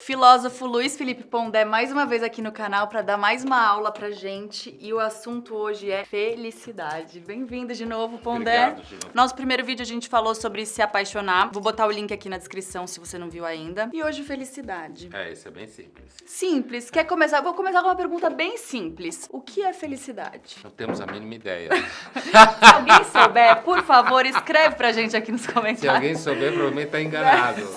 Filósofo Luiz Felipe Pondé mais uma vez aqui no canal para dar mais uma aula pra gente e o assunto hoje é felicidade. Bem-vindo de novo, Pondé. Obrigado, Gino. Nosso primeiro vídeo a gente falou sobre se apaixonar. Vou botar o link aqui na descrição se você não viu ainda. E hoje felicidade. Isso é bem simples. Simples. Quer começar? Vou começar com uma pergunta bem simples. O que é felicidade? Não temos a mínima ideia. Se alguém souber, por favor, escreve pra gente aqui nos comentários. Se alguém souber, provavelmente tá enganado.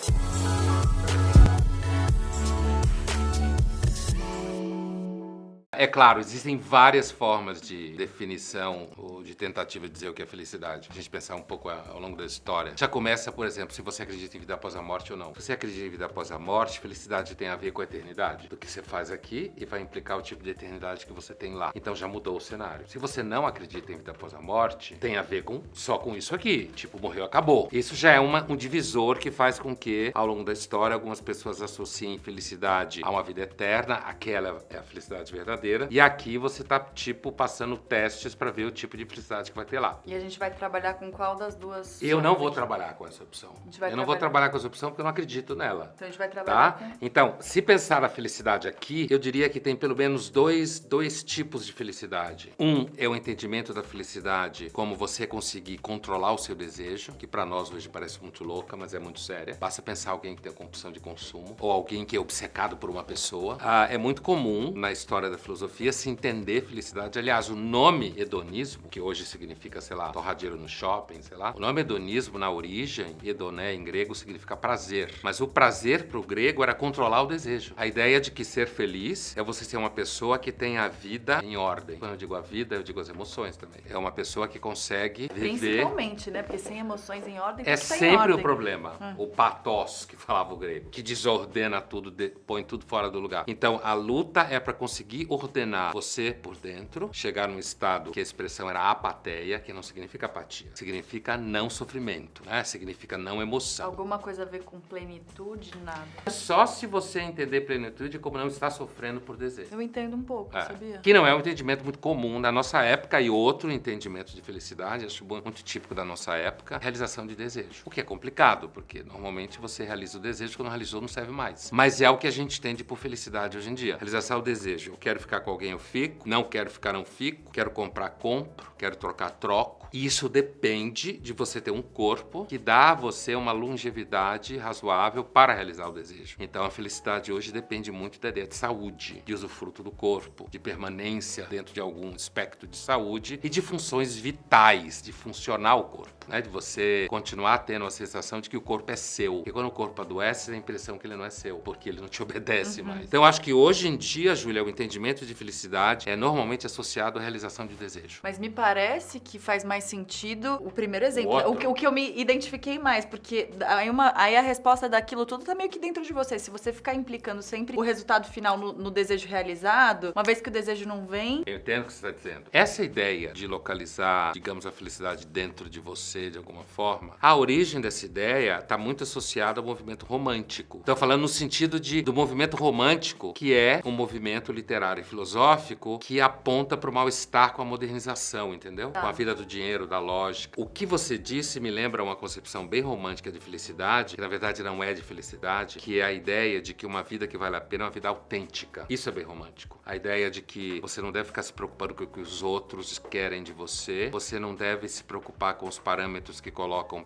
É claro, existem várias formas de definição ou de tentativa de dizer o que é felicidade. A gente pensar um pouco ao longo da história. Já começa, por exemplo, se você acredita em vida após a morte ou não. Se você acredita em vida após a morte, felicidade tem a ver com a eternidade. Do que você faz aqui e vai implicar o tipo de eternidade que você tem lá. Então já mudou o cenário. Se você não acredita em vida após a morte, tem a ver só com isso aqui. Tipo, morreu, acabou. Isso já é um divisor que faz com que, ao longo da história, algumas pessoas associem felicidade a uma vida eterna. Aquela é a felicidade verdadeira. E aqui você tá, tipo, passando testes pra ver o tipo de felicidade que vai ter lá. E a gente vai trabalhar com qual das duas? Eu não vou trabalhar com essa opção. Eu não vou trabalhar com essa opção porque eu não acredito nela. Então a gente vai trabalhar tá? Então, se pensar na felicidade aqui, eu diria que tem pelo menos dois tipos de felicidade. Um é o entendimento da felicidade como você conseguir controlar o seu desejo, que pra nós hoje parece muito louca, mas é muito séria. Basta pensar alguém que tem compulsão de consumo ou alguém que é obcecado por uma pessoa. É muito comum na história da filosofia se entender felicidade. Aliás, o nome hedonismo, que hoje significa, sei lá, torradeiro no shopping, sei lá. O nome hedonismo, na origem, hedoné em grego, significa prazer. Mas o prazer pro grego era controlar o desejo. A ideia de que ser feliz é você ser uma pessoa que tem a vida em ordem. Quando eu digo a vida, eu digo as emoções também. É uma pessoa que consegue viver... Principalmente, né? Porque sem emoções em ordem, é sempre ordem. O problema. O pathos, que falava o grego, que desordena tudo, põe tudo fora do lugar. Então, a luta é para conseguir ordenar você por dentro, chegar num estado que a expressão era apateia, que não significa apatia, significa não sofrimento, né? Significa não emoção. Alguma coisa a ver com plenitude? Nada. Só se você entender plenitude como não está sofrendo por desejo. Eu entendo um pouco, sabia? Que não é um entendimento muito comum da nossa época e outro entendimento de felicidade, acho muito típico da nossa época, realização de desejo. O que é complicado, porque normalmente você realiza o desejo, quando realizou não serve mais. Mas é o que a gente entende por felicidade hoje em dia. Realizar o desejo. Eu quero ficar com alguém, eu fico. Não quero ficar, não fico. Quero comprar, compro. Quero trocar, troco. E isso depende de você ter um corpo que dá a você uma longevidade razoável para realizar o desejo. Então a felicidade hoje depende muito da ideia de saúde, de usufruto do corpo, de permanência dentro de algum espectro de saúde e de funções vitais, de funcionar o corpo, né? De você continuar tendo a sensação de que o corpo é seu. Porque quando o corpo adoece, dá a impressão que ele não é seu, porque ele não te obedece mais. Então eu acho que hoje em dia, Júlia, o entendimento de felicidade é normalmente associado à realização de desejo. Mas me parece que faz mais sentido o primeiro exemplo. O que eu me identifiquei mais, porque aí a resposta daquilo tudo tá meio que dentro de você. Se você ficar implicando sempre o resultado final no desejo realizado, uma vez que o desejo não vem... Eu entendo o que você está dizendo. Essa ideia de localizar, digamos, a felicidade dentro de você, de alguma forma, a origem dessa ideia está muito associada ao movimento romântico. Estou falando no sentido do movimento romântico, que é um movimento literário e filosófico que aponta para o mal-estar com a modernização, entendeu? Com a vida do dinheiro, da lógica. O que você disse me lembra uma concepção bem romântica de felicidade, que na verdade não é de felicidade, que é a ideia de que uma vida que vale a pena é uma vida autêntica. Isso é bem romântico. A ideia de que você não deve ficar se preocupando com o que os outros querem de você, você não deve se preocupar com os parâmetros que colocam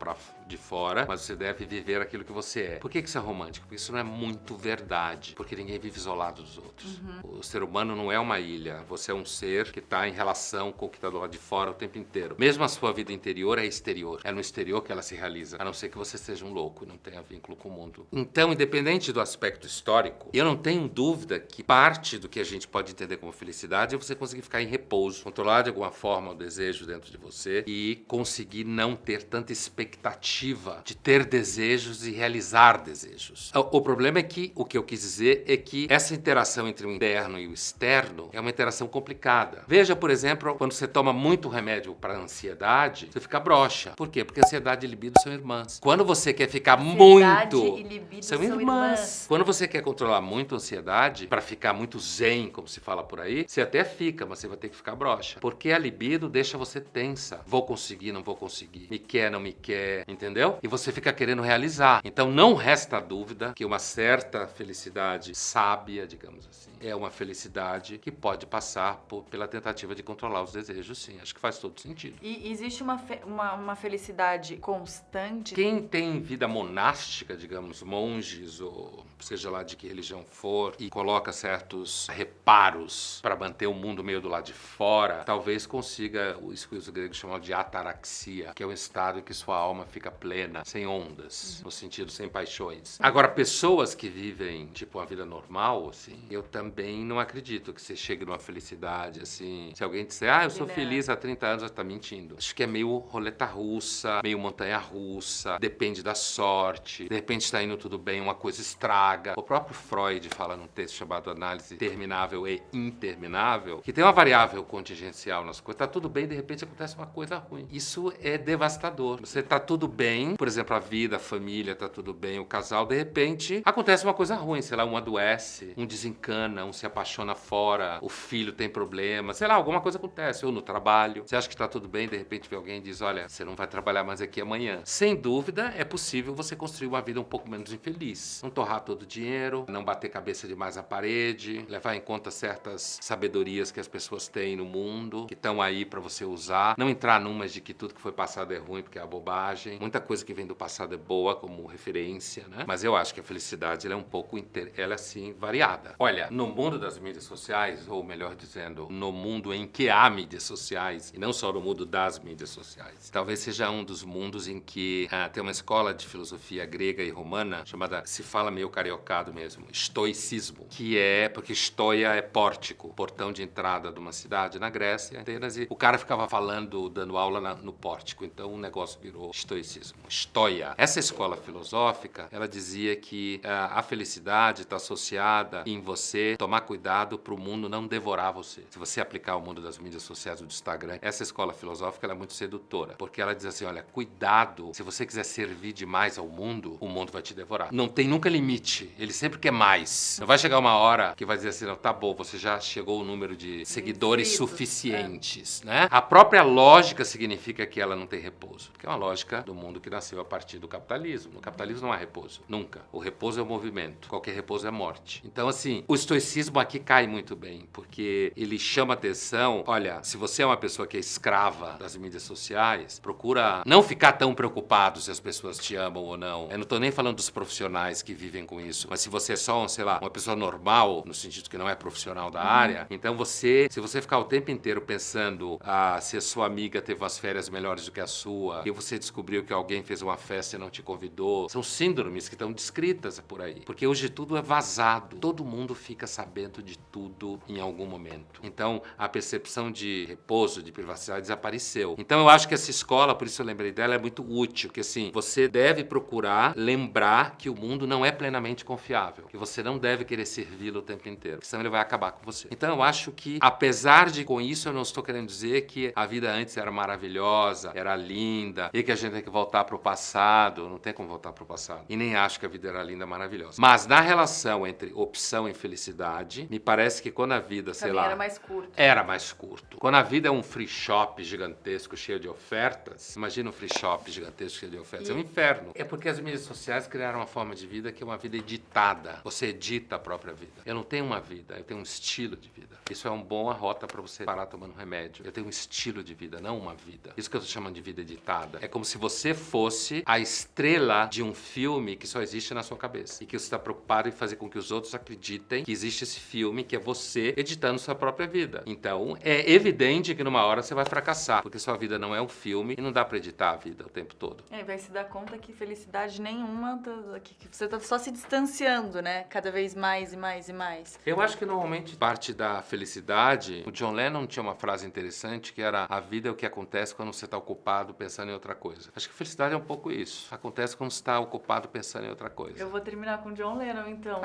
de fora, mas você deve viver aquilo que você é. Por que isso é romântico? Porque isso não é muito verdade, porque ninguém vive isolado dos outros. O ser humano não é uma ilha, você é um ser que está em relação com o que está do lado de fora o tempo inteiro. Mesmo a sua vida interior é exterior, é no exterior que ela se realiza, a não ser que você seja um louco e não tenha vínculo com o mundo. Então, independente do aspecto histórico, eu não tenho dúvida que parte do que a gente pode entender como felicidade é você conseguir ficar em repouso, controlar de alguma forma o desejo dentro de você e conseguir não ter tanta expectativa de ter desejos e realizar desejos. O problema é que, o que eu quis dizer é que essa interação entre o interno e o externo é uma interação complicada. Veja, por exemplo, quando você toma muito remédio para ansiedade, você fica broxa. Por quê? Porque ansiedade e libido são irmãs. Quando você quer ficar muito... e libido são irmãs. Quando você quer controlar muito a ansiedade, para ficar muito zen, como se fala por aí, você até fica, mas você vai ter que ficar broxa. Porque a libido deixa você tensa. Vou conseguir, não vou conseguir. Me quer, não me quer, entendeu? entendeu? E você fica querendo realizar. Então não resta dúvida que uma certa felicidade sábia, digamos assim, é uma felicidade que pode passar pela tentativa de controlar os desejos, sim. Acho que faz todo sentido. E existe uma felicidade constante? Quem tem vida monástica, digamos, monges ou seja lá de que religião for, e coloca certos reparos para manter o mundo meio do lado de fora, talvez consiga isso que os gregos chamam de ataraxia, que é um estado em que sua alma fica plena, sem ondas, no sentido sem paixões. Agora, pessoas que vivem, tipo, uma vida normal, assim, eu também não acredito que você chegue numa felicidade, assim. Se alguém disser, eu sou feliz há 30 anos, você tá mentindo. Acho que é meio roleta russa, meio montanha russa, depende da sorte, de repente tá indo tudo bem, uma coisa estraga. O próprio Freud fala num texto chamado Análise Terminável e Interminável, que tem uma variável contingencial nas coisas. Tá tudo bem, de repente acontece uma coisa ruim. Isso é devastador. Você tá tudo bem, por exemplo, a vida, a família, tá tudo bem, o casal, de repente acontece uma coisa ruim, sei lá, um adoece, um desencana, um se apaixona fora, o filho tem problema, sei lá, alguma coisa acontece, ou no trabalho. Você acha que tá tudo bem, de repente vem alguém e diz, olha, você não vai trabalhar mais aqui amanhã. Sem dúvida, é possível você construir uma vida um pouco menos infeliz. Não torrar todo o dinheiro, não bater cabeça demais na parede, levar em conta certas sabedorias que as pessoas têm no mundo, que estão aí para você usar. Não entrar numas de que tudo que foi passado é ruim, porque é a bobagem. Muita coisa que vem do passado é boa como referência, né? Mas eu acho que a felicidade ela é um pouco, ela é assim, variada. Olha, no mundo das mídias sociais, ou melhor dizendo, no mundo em que há mídias sociais, e não só no mundo das mídias sociais, talvez seja um dos mundos em que tem uma escola de filosofia grega e romana chamada, se fala meio cariocado mesmo, estoicismo, que é, porque estoia é pórtico, portão de entrada de uma cidade na Grécia, Atenas, e o cara ficava falando, dando aula no pórtico, então o negócio virou estoicismo, estoia. Essa escola filosófica, ela dizia que a felicidade está associada em você tomar cuidado para o mundo não devorar você. Se você aplicar o mundo das mídias sociais ou do Instagram, essa escola filosófica ela é muito sedutora, porque ela diz assim, olha, cuidado, se você quiser servir demais ao mundo, o mundo vai te devorar. Não tem nunca limite, ele sempre quer mais. Não vai chegar uma hora que vai dizer assim, não, tá bom, você já chegou ao número de seguidores suficientes, né? A própria lógica significa que ela não tem repouso, porque é uma lógica do mundo que nasceu a partir do capitalismo. No capitalismo não há repouso, nunca. O repouso é o movimento, qualquer repouso é morte. Então, assim, o estoicismo aqui cai muito bem, porque ele chama atenção, olha, se você é uma pessoa que é escrava das mídias sociais, procura não ficar tão preocupado se as pessoas te amam ou não. Eu não tô nem falando dos profissionais que vivem com isso, mas se você é só, sei lá, uma pessoa normal, no sentido que não é profissional da área, então se você ficar o tempo inteiro pensando se a sua amiga teve umas férias melhores do que a sua, e você descobriu que alguém fez uma festa e não te convidou, são síndromes que estão descritas por aí. Porque hoje tudo é vazado. Todo mundo fica sabendo de tudo em algum momento. Então, a percepção de repouso, de privacidade desapareceu. Então, eu acho que essa escola, por isso eu lembrei dela, é muito útil, que assim, você deve procurar lembrar que o mundo não é plenamente confiável, que você não deve querer servi-lo o tempo inteiro, senão ele vai acabar com você. Então, eu acho que, apesar de com isso, eu não estou querendo dizer que a vida antes era maravilhosa, era linda, e que a gente tem que voltar para o passado, não tem como voltar para o passado. E nem acho que a vida era linda, maravilhosa. Mas na relação entre opção e felicidade, me parece que quando a vida, sei lá... era mais curto. Era mais curto. Quando a vida é um free shop gigantesco, cheio de ofertas, imagina um free shop gigantesco cheio de ofertas, é um inferno. É porque as mídias sociais criaram uma forma de vida que é uma vida editada. Você edita a própria vida. Eu não tenho uma vida, eu tenho um estilo de vida. Isso é uma boa rota para você parar tomando remédio. Eu tenho um estilo de vida, não uma vida. Isso que eu tô chamando de vida editada. É como se você fosse a estrela de um filme que só existe na sua cabeça. E que você está preocupado em fazer com que os outros acreditem que existe esse filme, que é você editando sua própria vida. Então, é evidente que numa hora você vai fracassar, porque sua vida não é um filme e não dá para editar a vida o tempo todo. É, vai se dar conta que felicidade nenhuma, que você tá só se distanciando, né? Cada vez mais e mais e mais. Eu acho que normalmente parte da felicidade, o John Lennon tinha uma frase interessante que era: a vida é o que acontece quando você está ocupado pensando em outra coisa. Acho que felicidade é um pouco isso. Acontece quando você está ocupado pensando em outra coisa. Eu vou terminar com John Lennon, então.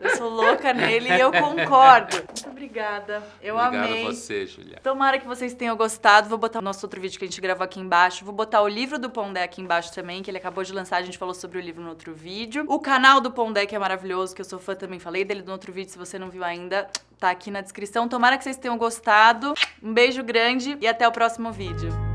Eu sou louca nele e eu concordo. Muito obrigada. Eu amei. Obrigado a você, Julia. Tomara que vocês tenham gostado. Vou botar o nosso outro vídeo que a gente gravou aqui embaixo. Vou botar o livro do Pondé aqui embaixo também, que ele acabou de lançar. A gente falou sobre o livro no outro vídeo. O canal do Pondé, que é maravilhoso, que eu sou fã também. Falei dele no outro vídeo. Se você não viu ainda, tá aqui na descrição. Tomara que vocês tenham gostado. Um beijo grande e até o próximo vídeo.